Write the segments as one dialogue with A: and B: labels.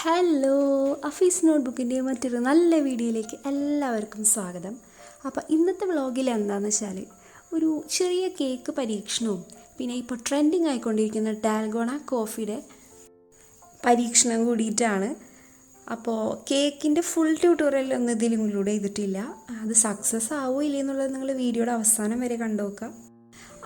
A: Hello, Afees നോട്ട്ബുക്കിൻ്റെ മറ്റൊരു നല്ല വീഡിയോയിലേക്ക് എല്ലാവർക്കും സ്വാഗതം. അപ്പോൾ ഇന്നത്തെ വ്ളോഗിൽ എന്താണെന്ന് വെച്ചാൽ ഒരു ചെറിയ കേക്ക് പരീക്ഷണവും പിന്നെ ഇപ്പോൾ ട്രെൻഡിങ് ആയിക്കൊണ്ടിരിക്കുന്ന ഡാൽഗോണ കോഫിയുടെ പരീക്ഷണം കൂടിയിട്ടാണ്. അപ്പോൾ കേക്കിൻ്റെ ഫുൾ ട്യൂട്ടോറിയൽ ഒന്നും ഇതിൽ ഇൻക്ലൂഡ് ചെയ്തിട്ടില്ല. അത് സക്സസ് ആവോ ഇല്ലേ എന്നുള്ളത് നിങ്ങൾ വീഡിയോയുടെ അവസാനം വരെ കണ്ടു നോക്കുക.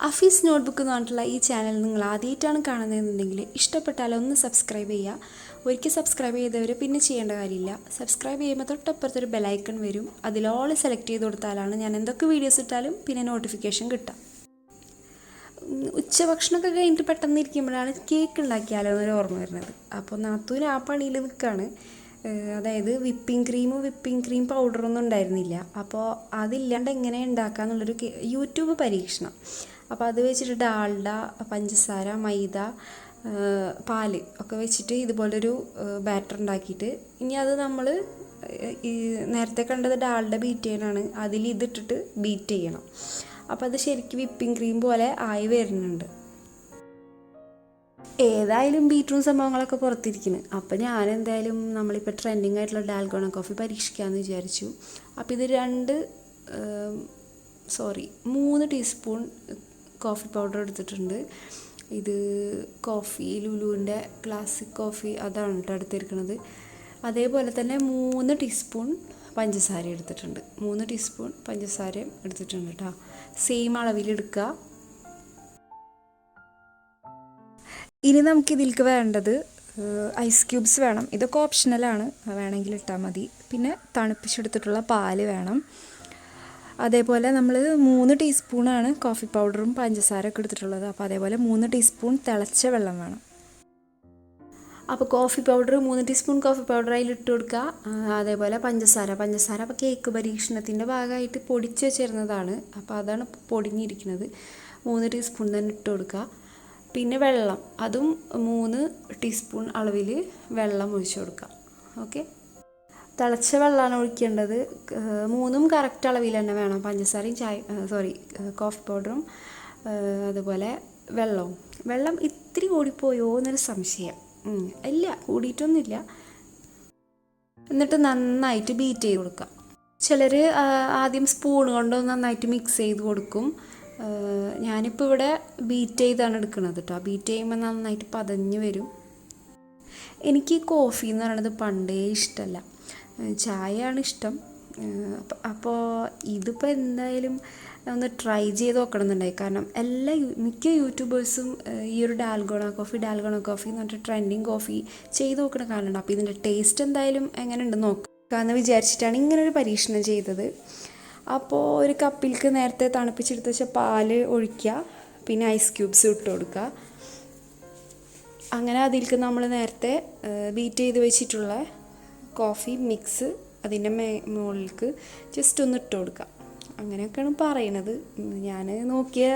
A: അഫീസ് നോട്ട്ബുക്ക് എന്ന് പറഞ്ഞിട്ടുള്ള ഈ ചാനൽ നിങ്ങൾ ആദ്യമായിട്ടാണ് കാണുന്നതെന്നുണ്ടെങ്കിൽ ഇഷ്ടപ്പെട്ടാൽ ഒന്ന് സബ്സ്ക്രൈബ് ചെയ്യുക. ഒരിക്കൽ സബ്സ്ക്രൈബ് ചെയ്തവർ പിന്നെ ചെയ്യേണ്ട കാര്യമില്ല. സബ്സ്ക്രൈബ് ചെയ്യുമ്പോൾ തൊട്ടപ്പുറത്തൊരു ബെലൈക്കൺ വരും. അതിൽ ഓൾ സെലക്ട് ചെയ്ത് കൊടുത്താലാണ് ഞാൻ എന്തൊക്കെ വീഡിയോസ് ഇട്ടാലും പിന്നെ നോട്ടിഫിക്കേഷൻ കിട്ടുക. ഉച്ചഭക്ഷണമൊക്കെ കഴിഞ്ഞിട്ട് പെട്ടെന്ന് ഇരിക്കുമ്പോഴാണ് കേക്ക് ഉണ്ടാക്കിയാലോ എന്നൊരു ഓർമ്മ വരുന്നത്. അപ്പോൾ നാത്തൂന് ആ പണിയിൽ നിൽക്കുകയാണ്. അതായത് വിപ്പിംഗ് ക്രീം പൗഡറൊന്നും ഉണ്ടായിരുന്നില്ല. അപ്പോൾ അതില്ലാണ്ട് എങ്ങനെ ഉണ്ടാക്കുക എന്നുള്ളൊരു യൂട്യൂബ് പരീക്ഷണം. അപ്പോൾ അത് വെച്ചിട്ട് ഡാൽഡ, പഞ്ചസാര, മൈദ, പാല് ഒക്കെ വെച്ചിട്ട് ഇതുപോലൊരു ബാറ്റർ ഉണ്ടാക്കിയിട്ട് ഇനി അത് നമ്മൾ നേരത്തെ കണ്ടത് ഡാൽഡ ബീറ്റ് ചെയ്യാനാണ്. അതിൽ ഇതിട്ടിട്ട് ബീറ്റ് ചെയ്യണം. അപ്പോൾ അത് ശരിക്കും വിപ്പിംഗ് ക്രീം പോലെ ആയി വരുന്നുണ്ട്. ഏതായാലും ബീറ്ററും സംഭവങ്ങളൊക്കെ പുറത്തിരിക്കുന്നു. അപ്പോൾ ഞാനെന്തായാലും നമ്മളിപ്പോൾ ട്രെൻഡിങ് ആയിട്ടുള്ള ഡാൽഗോണ കോഫി പരീക്ഷിക്കാമെന്ന് വിചാരിച്ചു. അപ്പോൾ ഇത് 3 ടീസ്പൂൺ കോഫി പൗഡർ എടുത്തിട്ടുണ്ട്. ഇത് കോഫി ലുലുവിൻ്റെ ക്ലാസിക് കോഫി അതാണ് കേട്ടോ എടുത്തിരിക്കുന്നത്. അതേപോലെ തന്നെ 3 ടീസ്പൂൺ പഞ്ചസാര എടുത്തിട്ടുണ്ട്. 3 ടീസ്പൂൺ പഞ്ചസാരയും എടുത്തിട്ടുണ്ട് കേട്ടോ. സെയിം അളവിലെടുക്കുക. ഇനി നമുക്കിതിലേക്ക് വേണ്ടത് ഐസ് ക്യൂബ്സ് വേണം. ഇതൊക്കെ ഓപ്ഷണലാണ്, വേണമെങ്കിൽ ഇട്ടാൽ മതി. പിന്നെ തണുപ്പിച്ചെടുത്തിട്ടുള്ള പാല് വേണം. അതേപോലെ നമ്മൾ 3 ടീസ്പൂണാണ് കോഫി പൗഡറും പഞ്ചസാരയൊക്കെ എടുത്തിട്ടുള്ളത്. അപ്പോൾ അതേപോലെ 3 ടീസ്പൂൺ തിളച്ച വെള്ളം വേണം. അപ്പോൾ 3 ടീസ്പൂൺ കോഫി പൗഡർ അതിൽ ഇട്ട് കൊടുക്കുക. അതേപോലെ പഞ്ചസാര അപ്പോൾ കേക്ക് പരീക്ഷണത്തിൻ്റെ ഭാഗമായിട്ട് പൊടിച്ച് വെച്ചിരുന്നതാണ്. അപ്പോൾ അതാണ് പൊടിഞ്ഞിരിക്കുന്നത്. 3 ടീസ്പൂൺ തന്നെ ഇട്ട് കൊടുക്കുക. പിന്നെ വെള്ളം, അതും 3 ടീസ്പൂൺ അളവിൽ വെള്ളം ഒഴിച്ച് കൊടുക്കുക. ഓക്കെ, തിളച്ച വെള്ളമാണ് ഒഴിക്കേണ്ടത്. 3ഉം കറക്റ്റ് അളവിൽ തന്നെ വേണം. പഞ്ചസാരയും കോഫി പൗഡറും അതുപോലെ വെള്ളം ഇത്തിരി കൂടിപ്പോയോ എന്നൊരു സംശയം. ഇല്ല, കൂടിയിട്ടൊന്നുമില്ല. എന്നിട്ട് നന്നായിട്ട് ബീറ്റ് ചെയ്ത് കൊടുക്കാം. ചിലർ ആദ്യം സ്പൂൺ കൊണ്ട് നന്നായിട്ട് മിക്സ് ചെയ്ത് കൊടുക്കും. ഞാനിപ്പോൾ ഇവിടെ ബീറ്റ് ചെയ്താണ് എടുക്കുന്നത് കേട്ടോ. ബീറ്റ് ചെയ്യുമ്പോൾ നന്നായിട്ട് പതഞ്ഞ് വരും. എനിക്ക് കോഫി എന്ന് പറയുന്നത് പണ്ടേ ഇഷ്ടമല്ല, ചായയാണ് ഇഷ്ടം. അപ്പോൾ ഇതിപ്പോൾ എന്തായാലും ഒന്ന് ട്രൈ ചെയ്ത് നോക്കണമെന്നുണ്ടായി. കാരണം മിക്ക യൂട്യൂബേഴ്സും ഈ ഒരു ഡാൽഗോണ കോഫി എന്ന് പറഞ്ഞിട്ട് ട്രെൻഡിങ് കോഫി ചെയ്ത് നോക്കണ കാണുന്നുണ്ട്. അപ്പോൾ ഇതിൻ്റെ ടേസ്റ്റ് എന്തായാലും എങ്ങനെയുണ്ട് നോക്കാമെന്ന് വിചാരിച്ചിട്ടാണ് ഇങ്ങനൊരു പരീക്ഷണം ചെയ്തത്. അപ്പോൾ ഒരു കപ്പിലേക്ക് നേരത്തെ തണുപ്പിച്ചെടുത്ത് വെച്ച പാല് ഒഴിക്കുക. പിന്നെ ഐസ് ക്യൂബ്സ് ഇട്ട് കൊടുക്കുക. അങ്ങനെ അതിലേക്ക് നമ്മൾ നേരത്തെ ബീറ്റ് ചെയ്ത് വെച്ചിട്ടുള്ള കോഫി മിക്സ് അതിൻ്റെ മുകളിലേക്ക് ജസ്റ്റ് ഒന്ന് ഇട്ട് കൊടുക്കുക. അങ്ങനെയൊക്കെയാണ് പറയണത്. ഞാൻ നോക്കിയ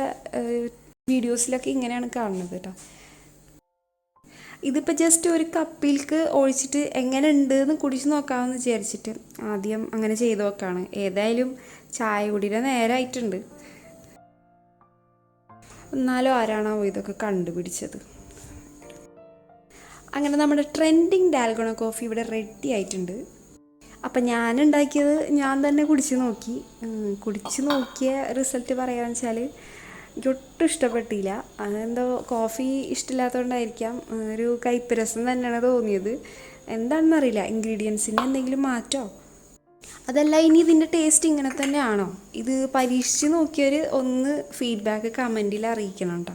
A: വീഡിയോസിലൊക്കെ ഇങ്ങനെയാണ് കാണുന്നത് കേട്ടോ. ഇതിപ്പോൾ ജസ്റ്റ് ഒരു കപ്പിലേക്ക് ഒഴിച്ചിട്ട് എങ്ങനെ ഉണ്ട് എന്ന് കുടിച്ച് നോക്കാമെന്ന് വിചാരിച്ചിട്ട് ആദ്യം അങ്ങനെ ചെയ്ത് നോക്കാണ്. ഏതായാലും ചായ കുടിയുടെ നേരമായിട്ടുണ്ട്. എന്നാലും ആരാണാവോ ഇതൊക്കെ കണ്ടുപിടിച്ചത്. അങ്ങനെ നമ്മുടെ ട്രെൻഡിങ് ഡാൽഗോണ കോഫി ഇവിടെ റെഡി ആയിട്ടുണ്ട്. അപ്പം ഞാനുണ്ടാക്കിയത് ഞാൻ തന്നെ കുടിച്ച് നോക്കിയ റിസൾട്ട് പറയാന്ന് വെച്ചാൽ എനിക്ക് ഒട്ടും ഇഷ്ടപ്പെട്ടില്ല. അതെന്തോ കോഫി ഇഷ്ടമില്ലാത്തതുകൊണ്ടായിരിക്കാം, ഒരു കയ്പ്പ് രസം തന്നെയാണ് തോന്നിയത്. എന്താണെന്നറിയില്ല, ഇൻഗ്രീഡിയൻസിന് എന്തെങ്കിലും മാറ്റോ അതല്ല ഇനി ഇതിൻ്റെ ടേസ്റ്റ് ഇങ്ങനെ തന്നെയാണോ? ഇത് പരീക്ഷിച്ച് നോക്കിയവർ ഒന്ന് ഫീഡ്ബാക്ക് കമൻറ്റിൽ അറിയിക്കണം കേട്ടോ.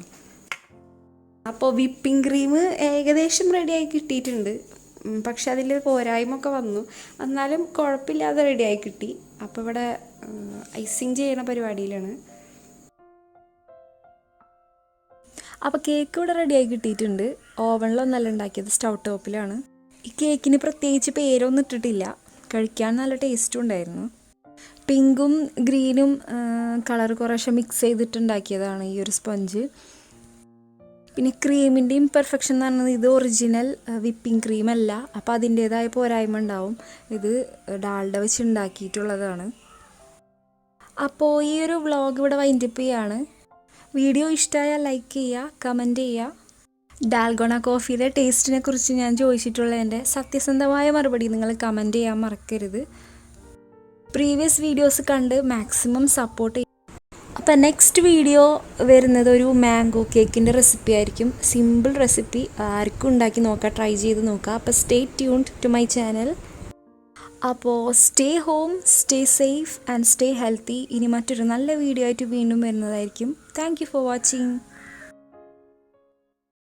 A: അപ്പോൾ വിപ്പിംഗ് ക്രീം ഏകദേശം റെഡിയായി കിട്ടിയിട്ടുണ്ട്. പക്ഷെ അതിൽ പോരായ്മൊക്കെ വന്നു. എന്നാലും കുഴപ്പമില്ലാതെ റെഡിയായി കിട്ടി. അപ്പോൾ ഇവിടെ ഐസിങ് ചെയ്യണ പരിപാടിയിലാണ്. അപ്പോൾ കേക്ക് ഇവിടെ റെഡിയായി കിട്ടിയിട്ടുണ്ട്. ഓവനിലൊന്നല്ല ഉണ്ടാക്കിയത്, സ്റ്റൗ ടോപ്പിലാണ്. ഈ കേക്കിന് പ്രത്യേകിച്ച് പേരൊന്നും ഇട്ടിട്ടില്ല. കഴിക്കാൻ നല്ല ടേസ്റ്റും ഉണ്ടായിരുന്നു. പിങ്കും ഗ്രീനും കളർ കുറേശ്ശെ മിക്സ് ചെയ്തിട്ടുണ്ടാക്കിയതാണ് ഈ ഒരു സ്പഞ്ച്. പിന്നെ ക്രീമിൻ്റെ ഇംപെർഫെക്ഷൻ എന്ന് പറഞ്ഞത് ഇത് ഒറിജിനൽ വിപ്പിംഗ് ക്രീം അല്ല. അപ്പോൾ അതിൻ്റേതായ പോരായ്മ ഉണ്ടാവും. ഇത് ഡാൽഡ വെച്ച് ഉണ്ടാക്കിയിട്ടുള്ളതാണ്. അപ്പോൾ ഈ ഒരു വ്ളോഗ് ഇവിടെ വൈൻഡപ്പ് ചെയ്യാണ്. വീഡിയോ ഇഷ്ടമായാൽ ലൈക്ക് ചെയ്യുക, കമൻറ്റ് ചെയ്യുക. ഡാൽഗോണ കോഫിയുടെ ടേസ്റ്റിനെ കുറിച്ച് ഞാൻ ചോദിച്ചിട്ടുള്ളതിൻ്റെ സത്യസന്ധമായ മറുപടി നിങ്ങൾ കമൻറ്റ് ചെയ്യാൻ മറക്കരുത്. പ്രീവിയസ് വീഡിയോസ് കണ്ട് മാക്സിമം സപ്പോർട്ട് ചെയ്യും. അപ്പോൾ നെക്സ്റ്റ് വീഡിയോ വരുന്നത് ഒരു മാംഗോ കേക്കിൻ്റെ റെസിപ്പി ആയിരിക്കും. സിമ്പിൾ റെസിപ്പി, ആർക്കും ഉണ്ടാക്കി നോക്കാം, ട്രൈ ചെയ്ത് നോക്കാം. അപ്പോൾ stay tuned to my channel. അപ്പോൾ stay home, stay safe and stay healthy. ഇനി മറ്റൊരു നല്ല വീഡിയോ ആയിട്ട് വീണ്ടും വരുന്നതായിരിക്കും. Thank you for watching.